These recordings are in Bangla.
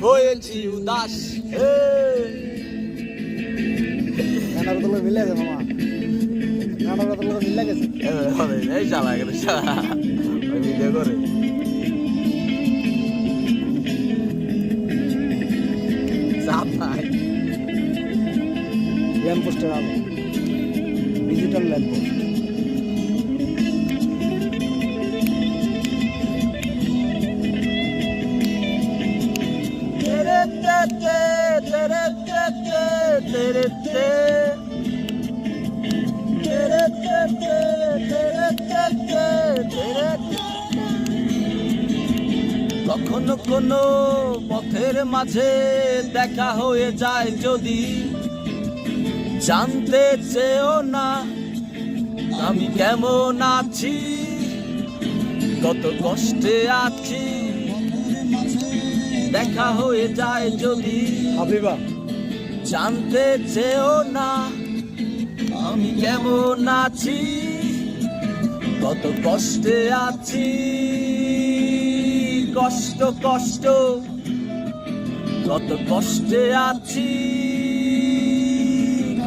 হয়েছি উদাস। গানার তো মিলে গেছে মামা, গানার তো মিলে গেছে। এই চালা গেল ওই ভিডিও করে চাপ নাই। ল্যাম্প পোস্টের আলো, ডিজিটাল ল্যাম্প পোস্ট। কখনো কোনো পথের মাঝে দেখা হয়ে যায় যদি, জানতে চেয়েও না আমি কেমন আছি, কত কষ্টে আছি। দেখা হয়ে যায় যদি হাবিবা, জানতে চেয়েও না আমি কেমন আছি, কত কষ্টে আছি। কষ্ট কষ্ট কত কষ্টে আছি,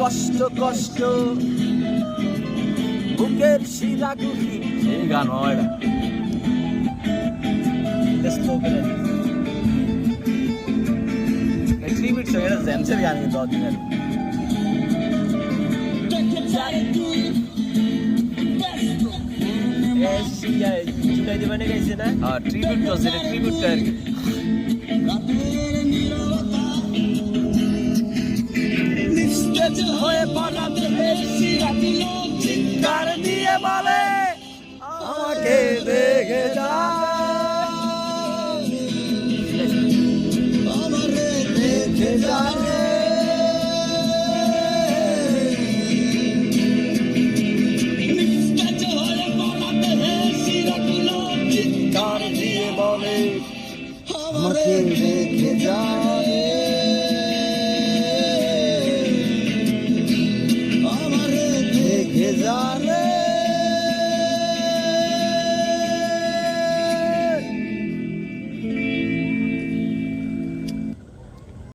কষ্ট কষ্ট বুকের শিরাগুলি। এই গান হয় না, জেমসের গান কিন্তু অরিজিনাল। ট্রিবিউট করছে, এটা ট্রিবিউটটা আর কি। হয়ে পড়াতে চিৎকার দিয়ে বলে আমাকে দেখে যা, দেখে যা। চিৎকার দিয়ে বলে আমাকে দেখে যা।